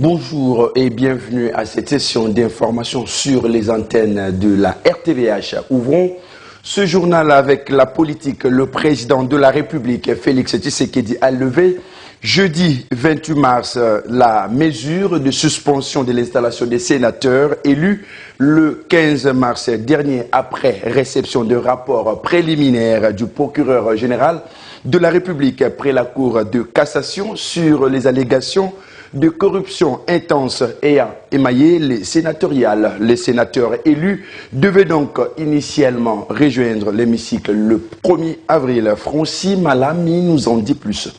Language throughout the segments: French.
Bonjour et bienvenue à cette session d'information sur les antennes de la RTVH. Ouvrons ce journal avec la politique. Le président de la République, Félix Tshisekedi, a levé jeudi 28 mars la mesure de suspension de l'installation des sénateurs élus le 15 mars dernier après réception de rapport préliminaire du procureur général de la République près la Cour de cassation sur les allégations de corruption intense ayant émaillé les sénatoriales. Les sénateurs élus devaient donc initialement rejoindre l'hémicycle le 1er avril. Francis Malami nous en dit plus.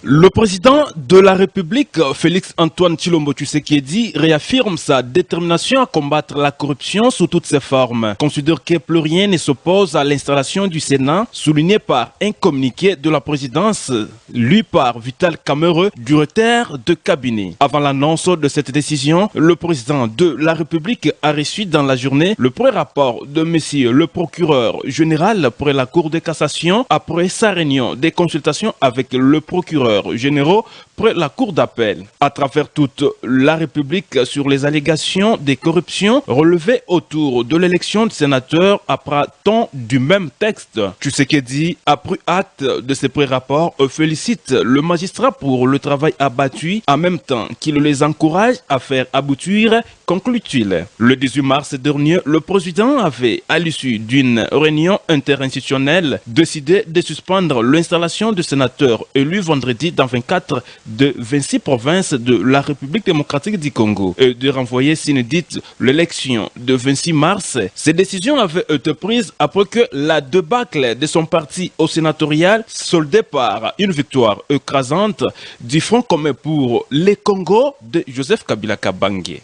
Le président de la République, Félix Antoine Tshilombo Tshisekedi, réaffirme sa détermination à combattre la corruption sous toutes ses formes. Considère que plus rien ne s'oppose à l'installation du Sénat, souligné par un communiqué de la présidence, lu par Vital Kamerhe, directeur de cabinet. Avant l'annonce de cette décision, le président de la République a reçu dans la journée le premier rapport de monsieur le procureur général près la Cour de cassation après sa réunion des consultations avec le procureur généraux près la cour d'appel. À travers toute la République sur les allégations de corruption relevées autour de l'élection de sénateurs après-temps du même texte. Tshisekedi a pris acte de ces pré-rapports et félicite le magistrat pour le travail abattu en même temps qu'il les encourage à faire aboutir, conclut-il. Le 18 mars dernier, le président avait, à l'issue d'une réunion interinstitutionnelle, décidé de suspendre l'installation de sénateurs élus vendredi dans 24 de 26 provinces de la République démocratique du Congo et de renvoyer s'inédite l'élection de 26 mars. Ces décisions avaient été prises après que la débâcle de son parti au sénatorial soldée par une victoire écrasante du Front commun pour les Congo de Joseph Kabila Kabange.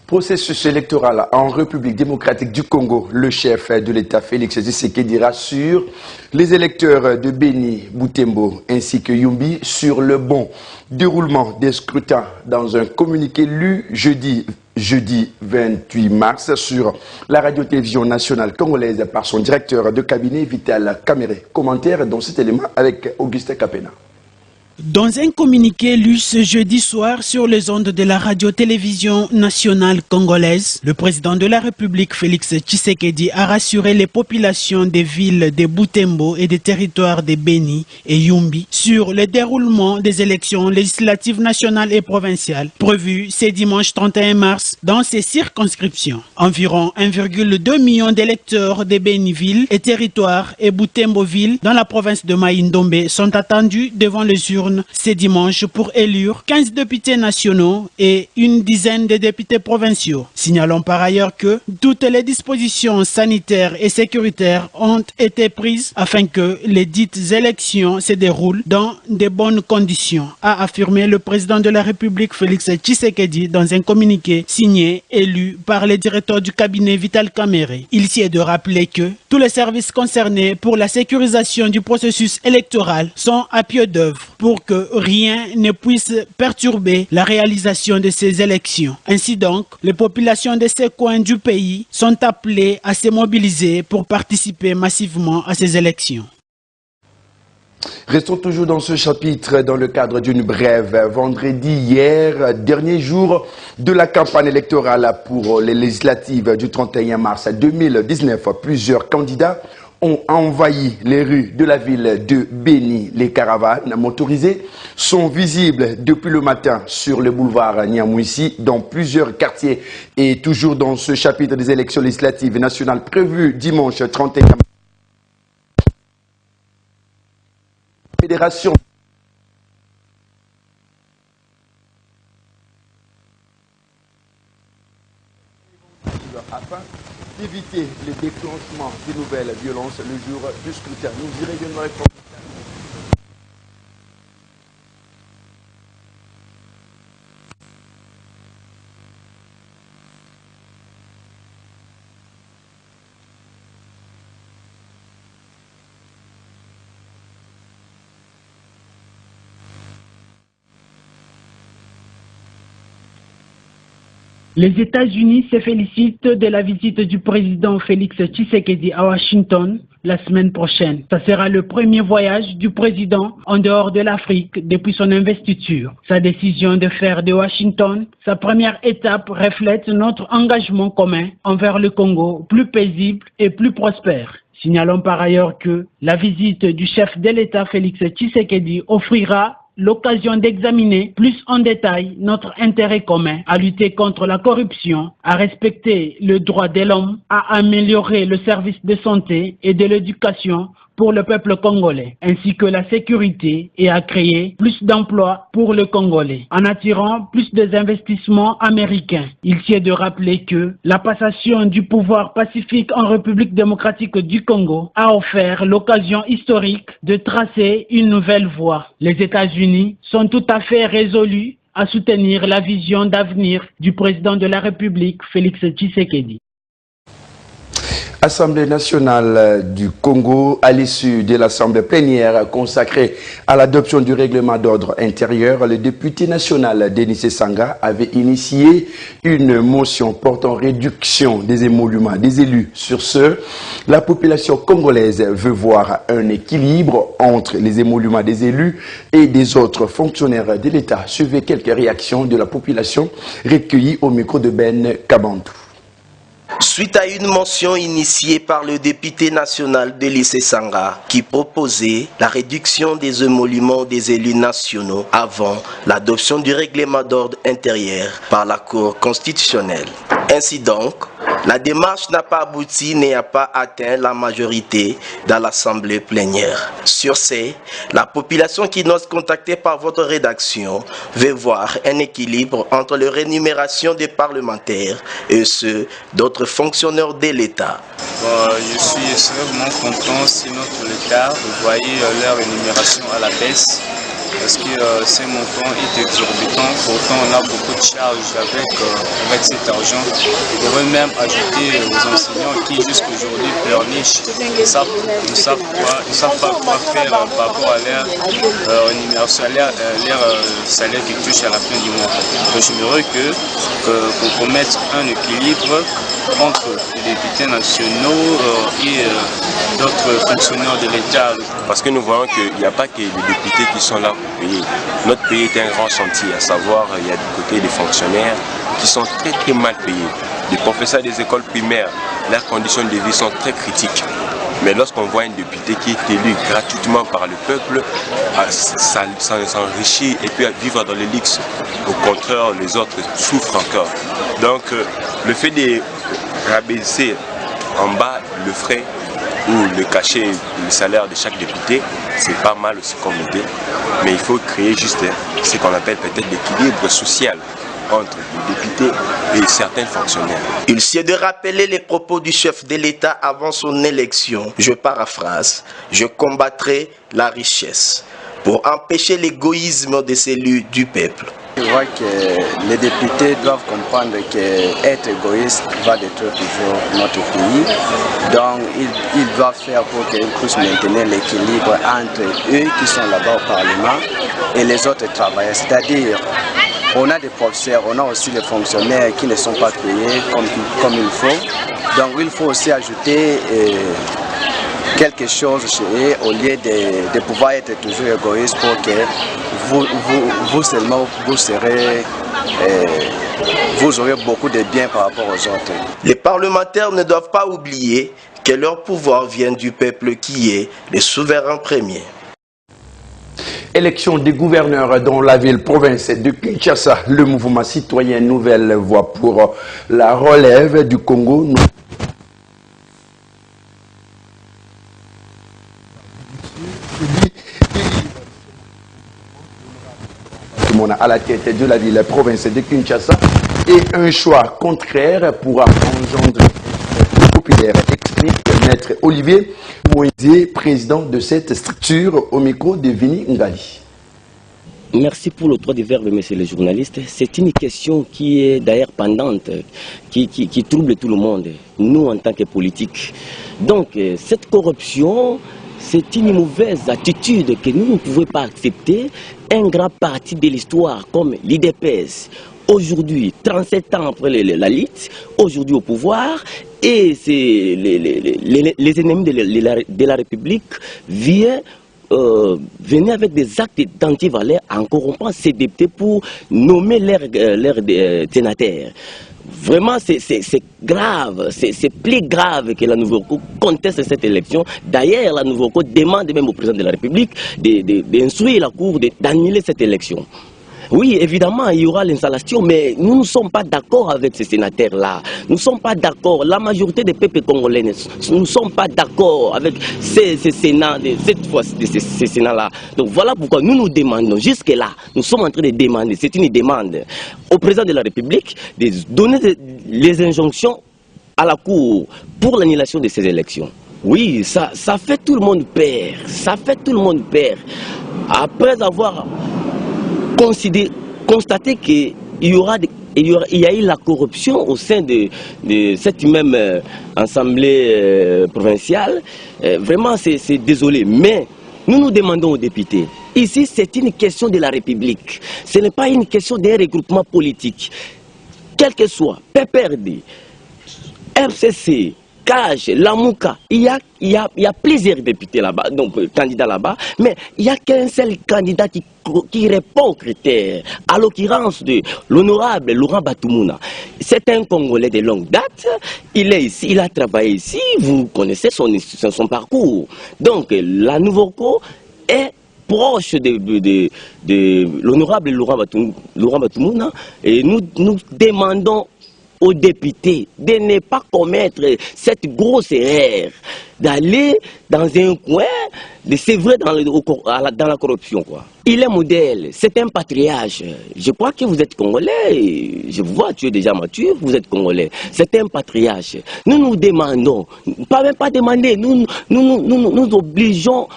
Processus électoral en République démocratique du Congo, le chef de l'État Félix Tshisekedi rassure les électeurs de Beni, Butembo ainsi que Yumbi sur le bon déroulement des scrutins dans un communiqué lu jeudi 28 mars sur la radio-télévision nationale congolaise par son directeur de cabinet Vital Kamerhe. Commentaire dans cet élément avec Augustin Kapena. Dans un communiqué lu ce jeudi soir sur les ondes de la radio-télévision nationale congolaise, le président de la République Félix Tshisekedi a rassuré les populations des villes de Butembo et des territoires de Beni et Yumbi sur le déroulement des élections législatives nationales et provinciales prévues ce dimanche 31 mars dans ces circonscriptions. Environ 1,2 million d'électeurs de Beniville et territoires et Butembo-ville dans la province de Mai-Ndombe sont attendus devant les urnes ce dimanche pour élire 15 députés nationaux et une dizaine de députés provinciaux. Signalons par ailleurs que toutes les dispositions sanitaires et sécuritaires ont été prises afin que les dites élections se déroulent dans de bonnes conditions, a affirmé le président de la République Félix Tshisekedi dans un communiqué signé et lu par le directeur du cabinet Vital Kamerhe. Il s'y est de rappeler que tous les services concernés pour la sécurisation du processus électoral sont à pied d'œuvre pour que rien ne puisse perturber la réalisation de ces élections. Ainsi donc, les populations de ces coins du pays sont appelées à se mobiliser pour participer massivement à ces élections. Restons toujours dans ce chapitre dans le cadre d'une brève. Vendredi hier, dernier jour de la campagne électorale pour les législatives du 31 mars 2019, plusieurs candidats ont envahi les rues de la ville de Beni. Les caravanes motorisées sont visibles depuis le matin sur le boulevard Niamouissi dans plusieurs quartiers. Et toujours dans ce chapitre des élections législatives nationales prévues dimanche 31 mars, Fédération afin d'éviter le déclenchement de nouvelles violences le jour du scrutin. Nous y reviendrons. Les États-Unis se félicitent de la visite du président Félix Tshisekedi à Washington la semaine prochaine. Ça sera le premier voyage du président en dehors de l'Afrique depuis son investiture. Sa décision de faire de Washington sa première étape reflète notre engagement commun envers le Congo, plus paisible et plus prospère. Signalons par ailleurs que la visite du chef de l'État Félix Tshisekedi offrira l'occasion d'examiner plus en détail notre intérêt commun à lutter contre la corruption, à respecter le droit de l'homme, à améliorer le service de santé et de l'éducation pour le peuple congolais, ainsi que la sécurité et à créer plus d'emplois pour le Congolais, en attirant plus d'investissements américains. Il sied de rappeler que la passation du pouvoir pacifique en République démocratique du Congo a offert l'occasion historique de tracer une nouvelle voie. Les États-Unis sont tout à fait résolus à soutenir la vision d'avenir du président de la République, Félix Tshisekedi. Assemblée nationale du Congo, à l'issue de l'assemblée plénière consacrée à l'adoption du règlement d'ordre intérieur, le député national Denis Sanga avait initié une motion portant réduction des émoluments des élus. Sur ce, la population congolaise veut voir un équilibre entre les émoluments des élus et des autres fonctionnaires de l'État. Suivez quelques réactions de la population recueillies au micro de Ben Kabantou. Suite à une motion initiée par le député national Denis Sanga qui proposait la réduction des émoluments des élus nationaux avant l'adoption du règlement d'ordre intérieur par la Cour constitutionnelle. Ainsi donc, la démarche n'a pas abouti et n'a pas atteint la majorité dans l'Assemblée plénière. Sur ce, la population qui nous contactée par votre rédaction veut voir un équilibre entre la rémunération des parlementaires et ceux d'autres fonctionnaires de l'État. Je suis extrêmement content si notre État voyait leur rémunération à la baisse. Parce que ces montants est exorbitant, pourtant on a beaucoup de charges avec cet argent. On pourrait même ajouter aux enseignants qui jusqu'aujourd'hui pleurnichent, ils ne savent pas quoi faire par rapport à leur rémunération, leur salaire qu'ils touchent à la fin du mois. Donc j'aimerais qu'on mette un équilibre entre les députés nationaux et d'autres fonctionnaires de l'État. Parce que nous voyons qu'il n'y a pas que les députés qui sont là pour payer. Notre pays est un grand chantier, à savoir il y a du côté des fonctionnaires qui sont très très mal payés. Les professeurs des écoles primaires, leurs conditions de vie sont très critiques. Mais lorsqu'on voit un député qui est élu gratuitement par le peuple, s'enrichir et puis vivre dans le luxe, au contraire les autres souffrent encore. Donc le fait de rabaisser en bas le frais ou le cachet, le salaire de chaque député, c'est pas mal aussi comme idée, mais il faut créer juste ce qu'on appelle peut-être l'équilibre social entre les députés et certains fonctionnaires. Il sied de rappeler les propos du chef de l'État avant son élection. Je paraphrase, je combattrai la richesse pour empêcher l'égoïsme des élus du peuple. Je vois que les députés doivent comprendre qu'être égoïste va détruire toujours notre pays. Donc ils doivent faire pour qu'ils puissent maintenir l'équilibre entre eux qui sont là-bas au Parlement et les autres travailleurs. C'est-à-dire, on a des professeurs, on a aussi les fonctionnaires qui ne sont pas payés comme il faut. Donc il faut aussi ajouter quelque chose chez eux au lieu de pouvoir être toujours égoïste pour que vous seulement vous aurez beaucoup de bien par rapport aux autres. Les parlementaires ne doivent pas oublier que leur pouvoir vient du peuple qui est le souverain premier. Élection des gouverneurs dans la ville-province de Kinshasa. Le mouvement citoyen Nouvelle Voie pour la relève du Congo. À la tête de la ville-province de Kinshasa et un choix contraire pourra engendrer le populaire, explique Maître Olivier Moïse, président de cette structure, au micro de Vini Ngali. Merci pour le droit de verbe, messieurs les journalistes. C'est une question qui est d'ailleurs pendante, qui trouble tout le monde, nous en tant que politiques. Donc, cette corruption, c'est une mauvaise attitude que nous ne pouvons pas accepter. Un grand parti de l'histoire comme l'IDPS, aujourd'hui, 37 ans après la lutte, aujourd'hui au pouvoir, et les ennemis de la République viennent venir avec des actes d'antivaleur en corrompant ces députés pour nommer leurs sénateurs. Vraiment, c'est grave, c'est plus grave que la Nouveau-Cour conteste cette élection. D'ailleurs, la Nouveau-Cour demande même au président de la République d'instruire la Cour d'annuler cette élection. Oui, évidemment, il y aura l'installation, mais nous ne sommes pas d'accord avec ces sénateurs-là. Nous ne sommes pas d'accord. La majorité des peuples congolais ne sont pas d'accord avec ces sénats, cette fois, ces sénats-là. Donc voilà pourquoi nous demandons, jusque-là, nous sommes en train de demander, c'est une demande au président de la République de donner les injonctions à la Cour pour l'annulation de ces élections. Oui, ça fait tout le monde peur. Ça fait tout le monde peur. Après avoir constater qu'il y a eu la corruption au sein de cette même assemblée provinciale. Vraiment, c'est désolé. Mais nous demandons aux députés, ici c'est une question de la République. Ce n'est pas une question d'un regroupement politique. Quel que soit, PPRD, FCC, CAGE, Lamouka, il y a plusieurs députés là-bas, donc candidats là-bas, mais il n'y a qu'un seul candidat qui répond aux critères, à l'occurrence de l'honorable Laurent Batumuna. C'est un Congolais de longue date, il est ici, il a travaillé ici, vous connaissez son parcours. Donc la Nouveau-Cour est proche de l'honorable Laurent Batumuna, et nous demandons aux députés de ne pas commettre cette grosse erreur, d'aller dans un coin, de s'œuvrer dans la corruption, quoi. Il est modèle, c'est un patriarche. Je crois que vous êtes Congolais, je vous vois, tu es déjà mature, vous êtes Congolais. C'est un patriarche. Nous demandons, même pas demander, nous obligeons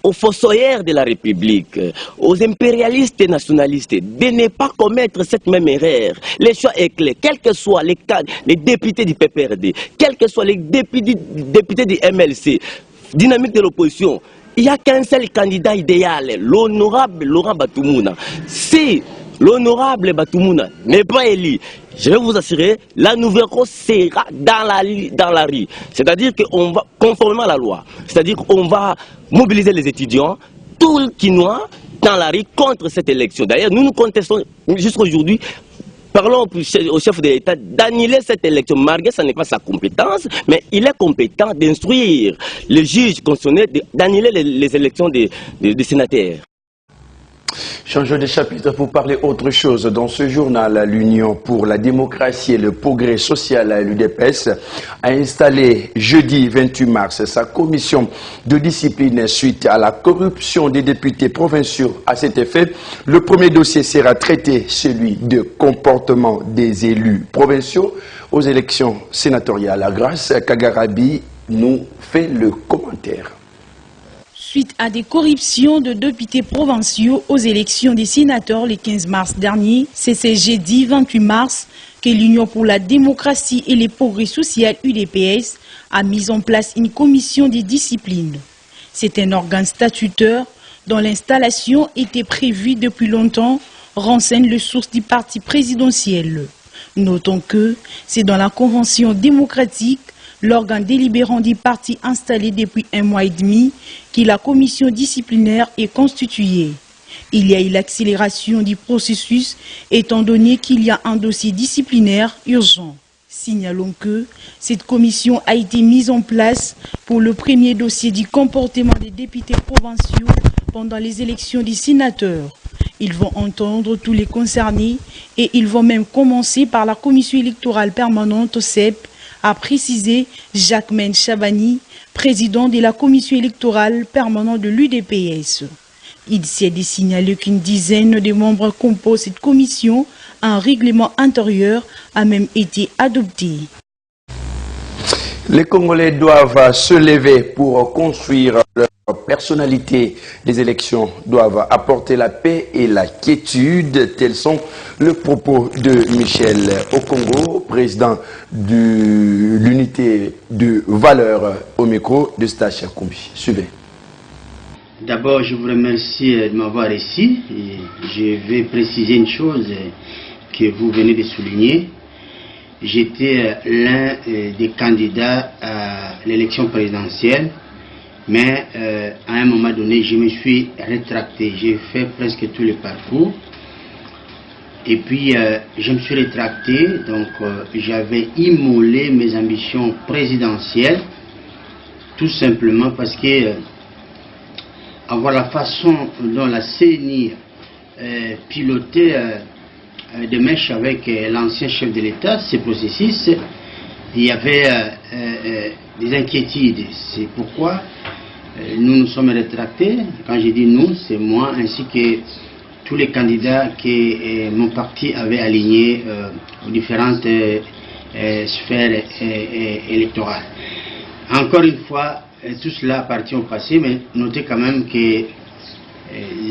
aux fossoyeurs de la République, aux impérialistes et nationalistes, de ne pas commettre cette même erreur. Les choix est clair, quels que soient les députés du PPRD, quels que soient les députés du MLC, dynamique de l'opposition, il n'y a qu'un seul candidat idéal, l'honorable Laurent Batumuna. Si l'honorable Batumuna n'est pas élu, je vais vous assurer, la Nouveau-Cour sera dans la rue. C'est-à-dire qu'on va, conformément à la loi, c'est-à-dire qu'on va mobiliser les étudiants, tout le Quinois, dans la rue contre cette élection. D'ailleurs, nous contestons jusqu'à aujourd'hui, parlons au chef de l'État d'annuler cette élection. Malgré ça n'est pas sa compétence, mais il est compétent d'instruire les juges constitutionnels d'annuler les élections des sénateurs. Changeons de chapitre pour parler autre chose. Dans ce journal, l'Union pour la démocratie et le progrès social, l'UDPS, a installé jeudi 28 mars sa commission de discipline suite à la corruption des députés provinciaux. À cet effet, le premier dossier sera traité, celui de comportement des élus provinciaux aux élections sénatoriales. Grâce Kagarabi nous fait le commentaire. Suite à des corruptions de députés provinciaux aux élections des sénateurs le 15 mars dernier, c'est ce jeudi 28 mars que l'Union pour la démocratie et les progrès social UDPS a mis en place une commission de discipline. C'est un organe statutaire dont l'installation était prévue depuis longtemps, renseigne le source du parti présidentiel. Notons que c'est dans la Convention démocratique, l'organe délibérant du parti installé depuis 1 mois et demi, que la commission disciplinaire est constituée. Il y a eu l'accélération du processus étant donné qu'il y a un dossier disciplinaire urgent. Signalons que cette commission a été mise en place pour le premier dossier du comportement des députés provinciaux pendant les élections des sénateurs. Ils vont entendre tous les concernés et ils vont même commencer par la commission électorale permanente CEP, a précisé Jacquemaine Chabani, président de la commission électorale permanente de l'UDPS. Il s'est signalé qu'une dizaine de membres composent cette commission. Un règlement intérieur a même été adopté. Les Congolais doivent se lever pour construire leur personnalité. Les élections doivent apporter la paix et la quiétude. Tels sont les propos de Michel Okongo, président de l'unité de valeur au micro de Stache Kombi. Suivez. D'abord, je vous remercie de m'avoir ici. Je vais préciser une chose. que vous venez de souligner, j'étais l'un des candidats à l'élection présidentielle, mais à un moment donné, je me suis rétracté. J'ai fait presque tous les parcours. Et puis, je me suis rétracté, donc j'avais immolé mes ambitions présidentielles, tout simplement parce que avoir la façon dont la CENI pilotait des mèches avec l'ancien chef de l'État, ces processus, il y avait des inquiétudes. C'est pourquoi nous nous sommes rétractés. Quand je dis nous, c'est moi ainsi que tous les candidats que mon parti avait alignés aux différentes sphères électorales. Encore une fois, tout cela appartient au passé, mais notez quand même que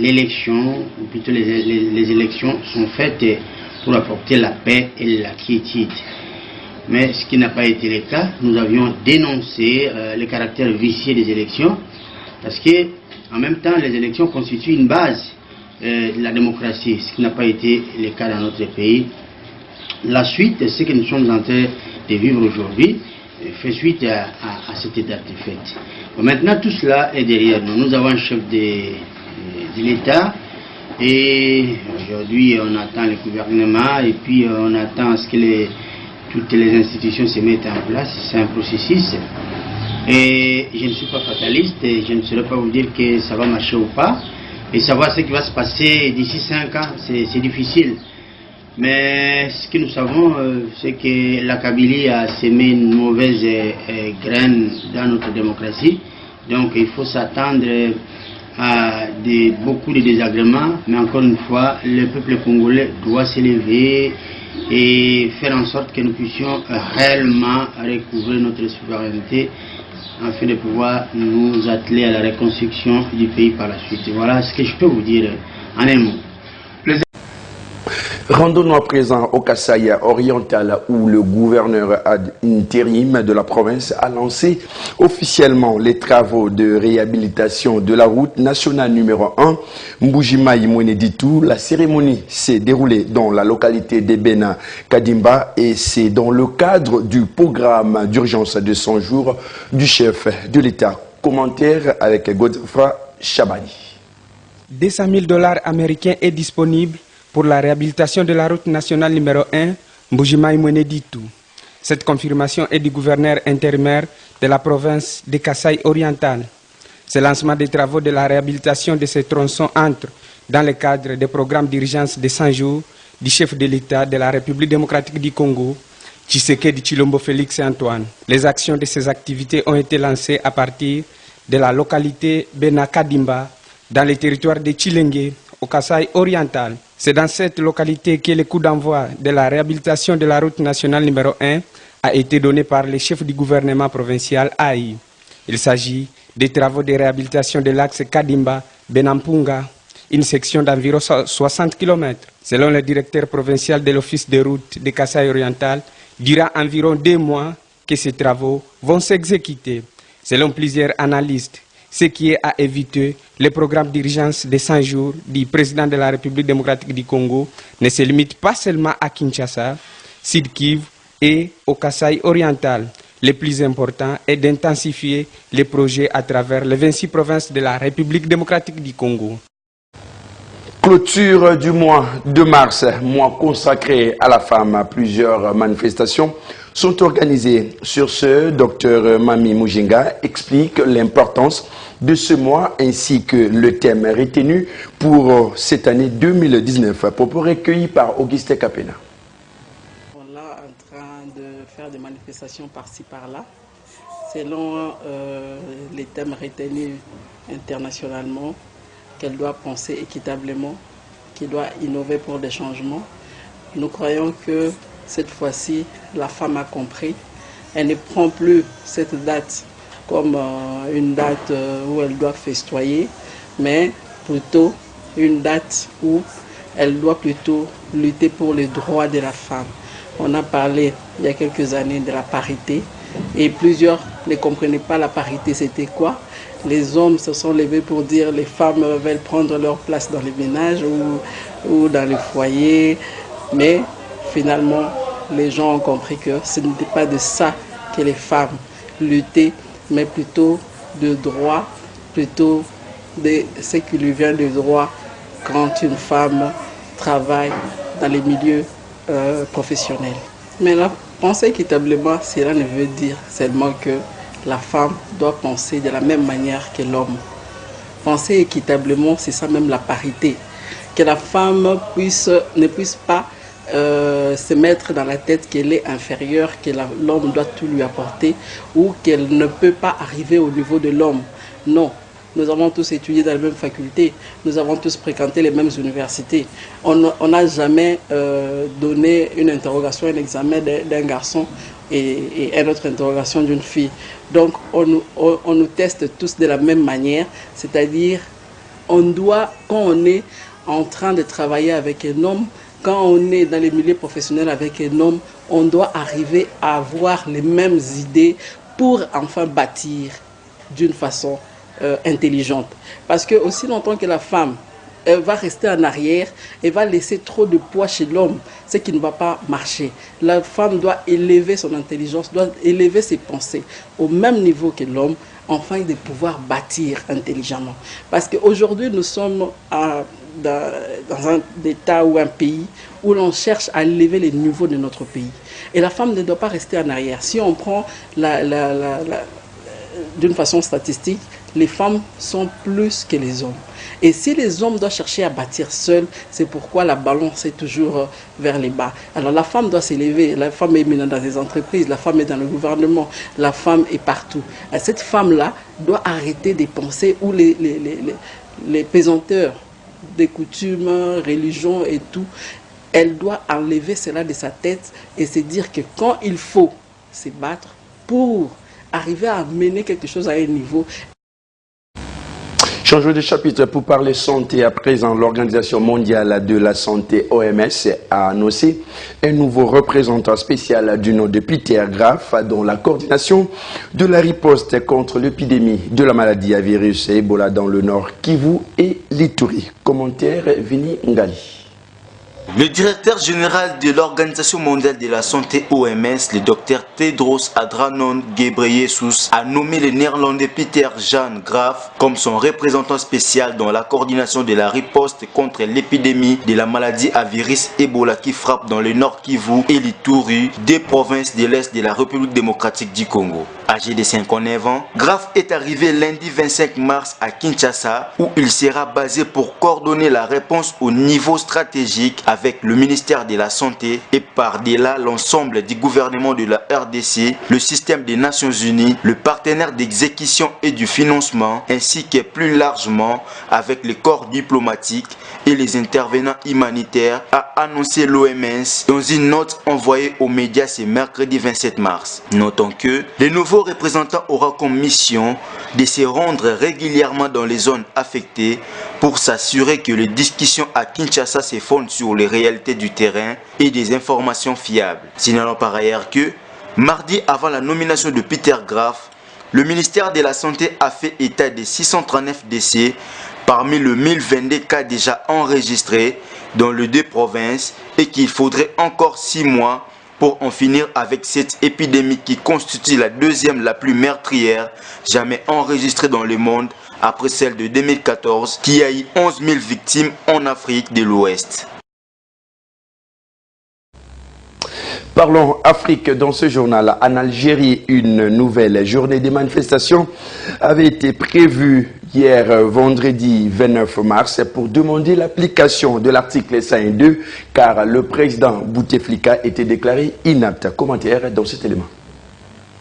l'élection, ou plutôt les élections sont faites pour apporter la paix et la quiétude. Mais ce qui n'a pas été le cas, nous avions dénoncé le caractère vicieux des élections, parce que en même temps, les élections constituent une base de la démocratie, ce qui n'a pas été le cas dans notre pays. La suite, c'est ce que nous sommes en train de vivre aujourd'hui, fait suite à cette étape de fait. Bon, maintenant, tout cela est derrière nous. Nous avons un chef de l'État et aujourd'hui, on attend le gouvernement et puis on attend à ce que toutes les institutions se mettent en place. C'est un processus. Et je ne suis pas fataliste et je ne saurais pas vous dire que ça va marcher ou pas. Et savoir ce qui va se passer d'ici 5 ans, c'est difficile. Mais ce que nous savons, c'est que la Kabylie a semé une mauvaise graine dans notre démocratie. Donc il faut s'attendre à beaucoup de désagréments. Mais encore une fois, le peuple congolais doit s'élever et faire en sorte que nous puissions réellement recouvrer notre souveraineté afin de pouvoir nous atteler à la reconstruction du pays par la suite. Voilà ce que je peux vous dire en un mot. Rendons-nous à présent au Kasaï oriental où le gouverneur ad intérim de la province a lancé officiellement les travaux de réhabilitation de la route nationale numéro 1 Mbujimai-Mweneditu. La cérémonie s'est déroulée dans la localité d'Ebena Kadimba et c'est dans le cadre du programme d'urgence de 100 jours du chef de l'État. Commentaire avec Godfrey Chabani. $200 000 américains est disponible pour la réhabilitation de la route nationale numéro 1, Mbujimai-Mweneditu. Cette confirmation est du gouverneur intérimaire de la province de Kasaï oriental. Ce lancement des travaux de la réhabilitation de ces tronçons entre dans le cadre des programmes d'urgence de 100 jours du chef de l'État de la République démocratique du Congo, Tshisekedi Tshilombo Félix Antoine. Les actions de ces activités ont été lancées à partir de la localité Bena Kadimba, dans le territoire de Tshilenge, au Kasaï oriental. C'est dans cette localité que le coup d'envoi de la réhabilitation de la route nationale numéro 1 a été donné par le chef du gouvernement provincial AI. Il s'agit des travaux de réhabilitation de l'axe Kadimba-Benampunga, une section d'environ 60 km. Selon le directeur provincial de l'office de route de Kasaï oriental, durant environ 2 mois que ces travaux vont s'exécuter. Selon plusieurs analystes, ce qui est à éviter, le programme d'urgence de 100 jours du président de la République démocratique du Congo ne se limite pas seulement à Kinshasa, Sud-Kivu et au Kasaï oriental. Le plus important est d'intensifier les projets à travers les 26 provinces de la République démocratique du Congo. Clôture du mois de mars, mois consacré à la femme. Plusieurs manifestations sont organisées. Sur ce, Dr Mami Mujinga explique l'importance de ce mois ainsi que le thème retenu pour cette année 2019. Propos recueillis par Auguste Capena. On est là en train de faire des manifestations par-ci par-là, selon les thèmes retenus internationalement, qu'elle doit penser équitablement, qu'elle doit innover pour des changements. Nous croyons que cette fois-ci, la femme a compris. Elle ne prend plus cette date comme une date où elle doit festoyer, mais plutôt une date où elle doit plutôt lutter pour les droits de la femme. On a parlé il y a quelques années de la parité et plusieurs ne comprenaient pas la parité, c'était quoi. Les hommes se sont levés pour dire les femmes veulent prendre leur place dans les ménages ou dans les foyers, mais finalement, les gens ont compris que ce n'était pas de ça que les femmes luttaient, mais plutôt de droit, plutôt de ce qui lui vient de droit quand une femme travaille dans les milieux professionnels. Mais là, penser équitablement, cela ne veut dire seulement que la femme doit penser de la même manière que l'homme. Penser équitablement, c'est ça même la parité. Que la femme ne puisse pas se mettre dans la tête qu'elle est inférieure, que l'homme doit tout lui apporter ou qu'elle ne peut pas arriver au niveau de l'homme. Non. Nous avons tous étudié dans les mêmes facultés, nous avons tous fréquenté les mêmes universités. On n'a jamais donné une interrogation, un examen d'un garçon et une autre interrogation d'une fille. Donc on nous teste tous de la même manière, c'est-à-dire on doit, quand on est en train de travailler avec un homme, quand on est dans les milieux professionnels avec un homme, on doit arriver à avoir les mêmes idées pour enfin bâtir d'une façon intelligente. Parce que aussi longtemps que la femme elle va rester en arrière et va laisser trop de poids chez l'homme, ce qui ne va pas marcher. La femme doit élever son intelligence, doit élever ses pensées au même niveau que l'homme, afin de pouvoir bâtir intelligemment. Parce qu'aujourd'hui, nous sommes dans un état ou un pays où l'on cherche à élever les niveaux de notre pays. Et la femme ne doit pas rester en arrière. Si on prend d'une façon statistique, les femmes sont plus que les hommes. Et si les hommes doivent chercher à bâtir seuls, c'est pourquoi la balance est toujours vers les bas. Alors la femme doit s'élever, la femme est maintenant dans les entreprises, la femme est dans le gouvernement, la femme est partout. Et cette femme-là doit arrêter de penser où les pesanteurs des coutumes, religions et tout, elle doit enlever cela de sa tête et se dire que quand il faut se battre pour arriver à mener quelque chose à un niveau. Changeons de chapitre pour parler santé. À présent, l'Organisation mondiale de la santé, OMS, a annoncé un nouveau représentant spécial du nom de Peter Graf dans la coordination de la riposte contre l'épidémie de la maladie à virus Ebola dans le Nord Kivu et l'Ituri. Commentaire Vini Ngali. Le directeur général de l'Organisation mondiale de la santé OMS, le Dr Tedros Adhanom Ghebreyesus, a nommé le néerlandais Peter Jan Graf comme son représentant spécial dans la coordination de la riposte contre l'épidémie de la maladie à virus Ebola qui frappe dans le Nord Kivu et l'Ituri, des provinces de l'Est de la République démocratique du Congo. Âgé de 59 ans, Graf est arrivé lundi 25 mars à Kinshasa où il sera basé pour coordonner la réponse au niveau stratégique avec le ministère de la Santé et par-delà l'ensemble du gouvernement de la RDC, le système des Nations Unies, le partenaire d'exécution et du financement, ainsi que plus largement avec les corps diplomatiques et les intervenants humanitaires, a annoncé l'OMS dans une note envoyée aux médias ce mercredi 27 mars. Notons que le nouveau représentant aura comme mission de se rendre régulièrement dans les zones affectées pour s'assurer que les discussions à Kinshasa se fondent sur les réalités du terrain et des informations fiables. Signalons par ailleurs que, mardi avant la nomination de Peter Graf, le ministère de la Santé a fait état de 639 décès parmi les 1022 cas déjà enregistrés dans les deux provinces et qu'il faudrait encore 6 mois pour en finir avec cette épidémie qui constitue la deuxième la plus meurtrière jamais enregistrée dans le monde après celle de 2014 qui a eu 11 000 victimes en Afrique de l'Ouest. Parlons Afrique dans ce journal. En Algérie, une nouvelle journée de manifestation avait été prévue hier vendredi 29 mars pour demander l'application de l'article 102 car le président Bouteflika était déclaré inapte. Commentaire dans cet élément.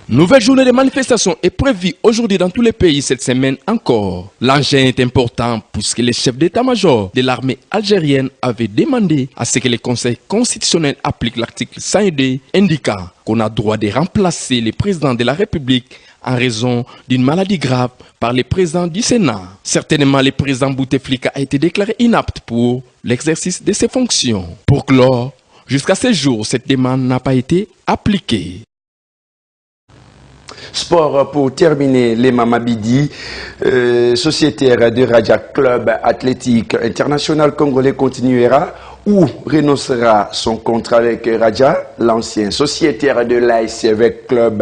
Nouvelle journée de manifestation est prévue aujourd'hui dans tous les pays cette semaine encore. L'enjeu est important puisque le chef d'état-major de l'armée algérienne avait demandé à ce que le Conseil constitutionnel applique l'article 102 indiquant qu'on a droit de remplacer le président de la République en raison d'une maladie grave par le président du Sénat. Certainement, le président Bouteflika a été déclaré inapte pour l'exercice de ses fonctions. Pour clore, jusqu'à ce jour, cette demande n'a pas été appliquée. Sport pour terminer, les Mamabidi, sociétaire de Raja Club Athlétique International Congolais continuera ou renoncera son contrat avec Raja. L'ancien sociétaire de l'AS avec Club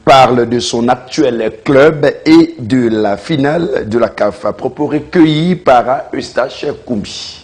parle de son actuel club et de la finale de la CAF. À propos recueilli par Eustache Koumbi.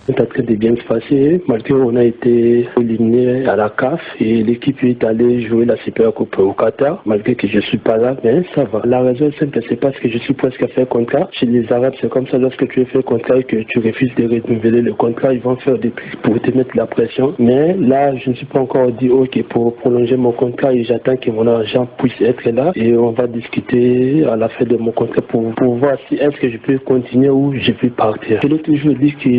C'est en train de bien se passer, malgré qu'on a été éliminé à la CAF et l'équipe est allée jouer la Super Coupe au Qatar, malgré que je ne suis pas là, mais ça va. La raison est simple, c'est parce que je suis presque à faire contrat. Chez les Arabes, c'est comme ça, lorsque tu fais contrat et que tu refuses de renouveler le contrat, ils vont faire des trucs pour te mettre la pression. Mais là, je ne suis pas encore dit, ok, pour prolonger mon contrat et j'attends que mon argent puisse être là et on va discuter à la fin de mon contrat pour voir si est-ce que je peux continuer ou je peux partir. Je l'ai toujours dit que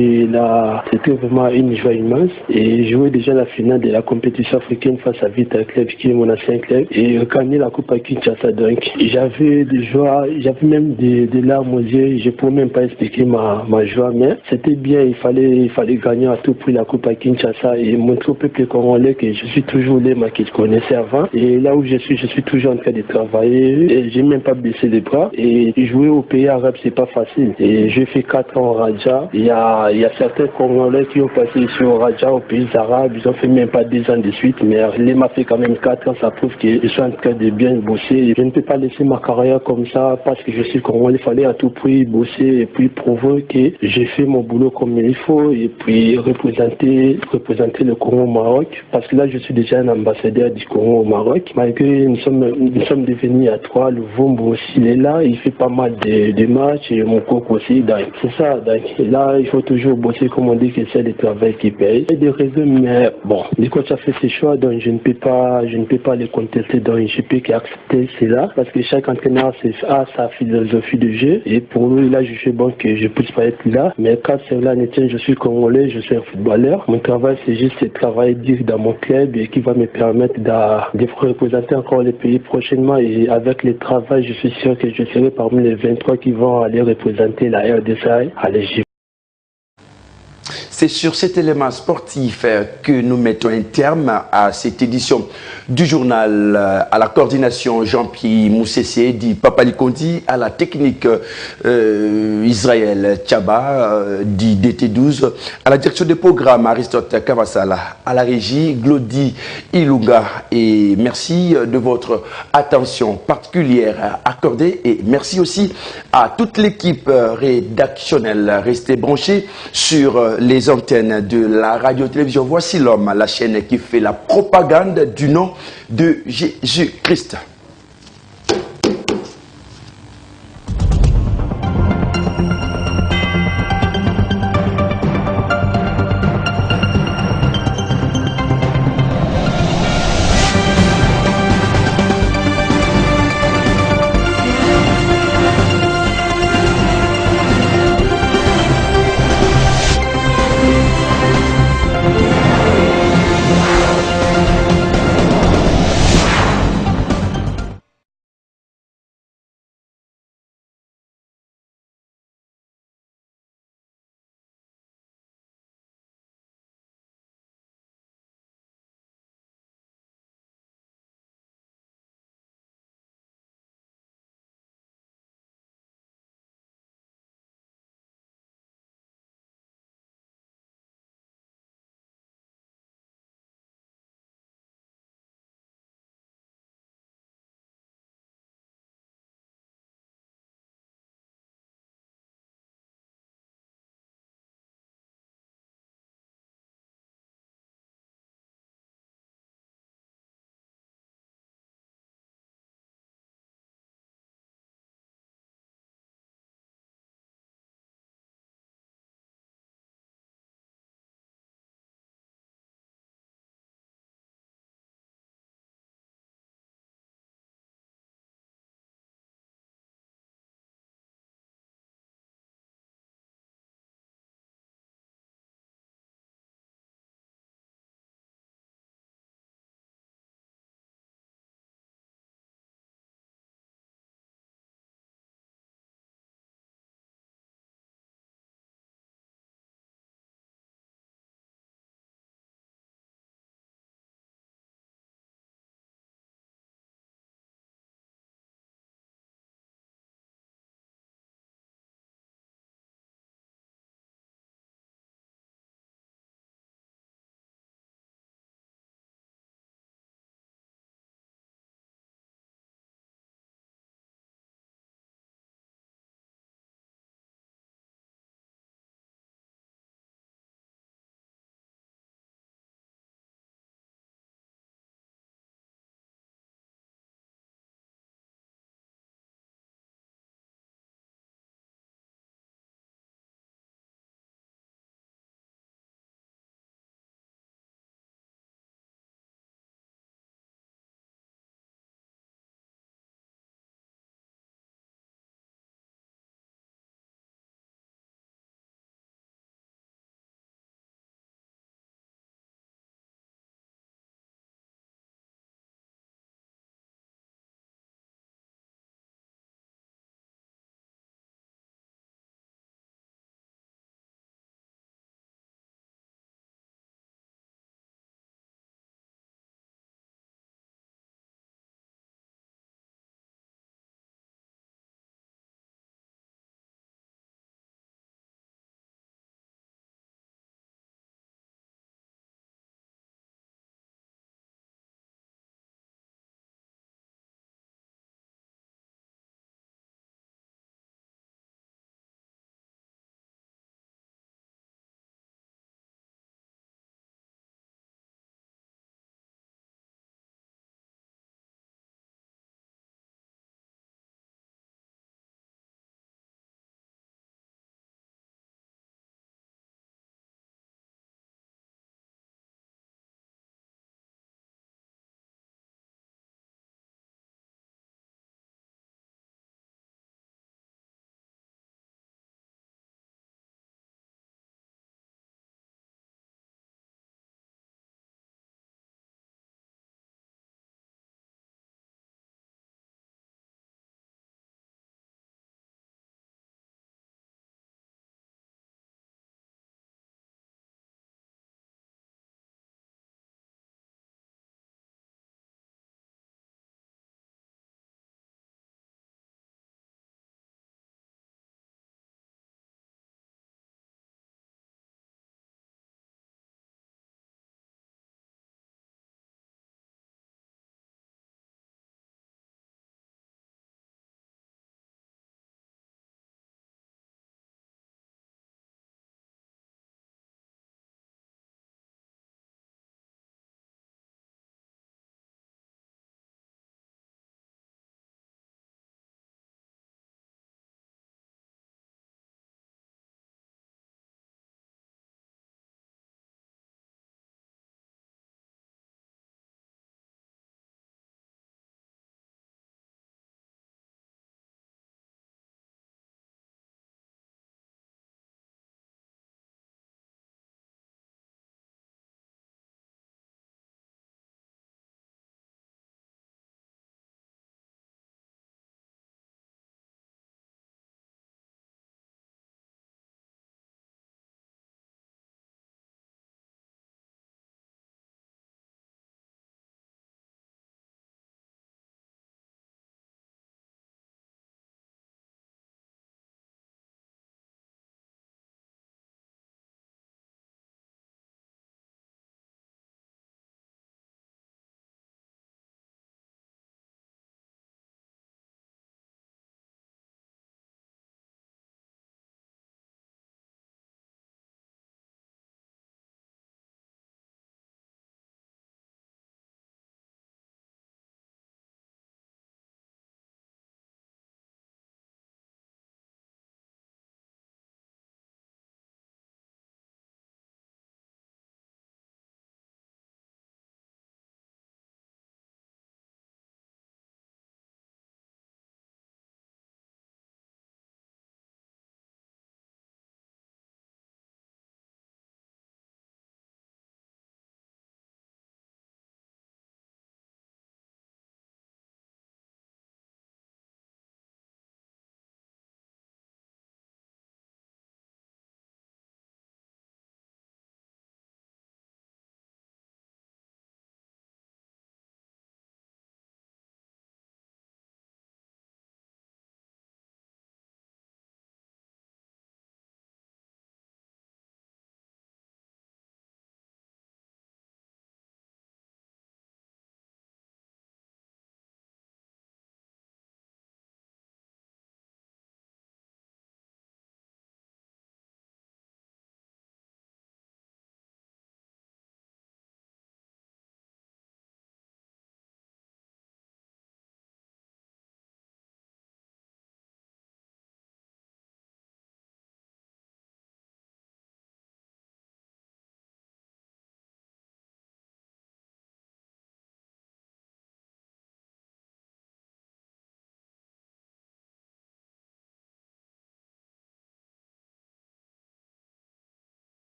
c'était vraiment une joie immense et jouer déjà la finale de la compétition africaine face à Vita Club qui est mon ancien club et gagner la Coupe à Kinshasa. Donc j'avais des joies, j'avais même des larmes aux yeux, je ne pourrais même pas expliquer ma joie, mais c'était bien, il fallait gagner à tout prix la Coupe à Kinshasa et montrer au peuple congolais que je suis toujours là, que je connaissais avant et là où je suis toujours en train de travailler et j'ai même pas baissé les bras et jouer au pays arabe c'est pas facile et j'ai fait 4 ans au Raja, il y a certains Congolais qui ont passé ici au Raja, aux pays arabes, ils ont fait même pas 10 ans de suite, mais les m'a fait quand même 4 ans, ça prouve que je suis en train de bien bosser. Je ne peux pas laisser ma carrière comme ça parce que je suis Congolais, il fallait à tout prix bosser et puis prouver que j'ai fait mon boulot comme il faut et puis représenter le Congo au Maroc, parce que là je suis déjà un ambassadeur du Congo au Maroc, malgré nous sommes devenus à 3, le Vombo aussi il est là, il fait pas mal de matchs et mon coq aussi, c'est ça, donc là il faut toujours bosser comme on dit que c'est le travail qui paye. Il y a des raisons, mais bon, le coach a fait ses choix, donc je ne peux pas les contester, donc je peux qu'accepter cela, parce que chaque entraîneur a sa philosophie de jeu, et pour lui, là, je sais bon que je ne puisse pas être là, mais quand cela ne tient, je suis Congolais, je suis un footballeur. Mon travail, c'est juste de travailler dur dans mon club et qui va me permettre de représenter encore le pays prochainement, et avec le travail, je suis sûr que je serai parmi les 23 qui vont aller représenter la RDC à l'Égypte. C'est sur cet élément sportif que nous mettons un terme à cette édition du journal. À la coordination Jean-Pierre Moussessé, dit Papali Kondi, à la technique Israël Tchaba, dit DT12, à la direction des programmes Aristote Kavassala, à la régie Glody Ilunga. Et merci de votre attention particulière accordée et merci aussi à toute l'équipe rédactionnelle. Restez branchés sur les antennes de la radio-télévision. Voici l'homme, la chaîne qui fait la propagande du nom de Jésus-Christ.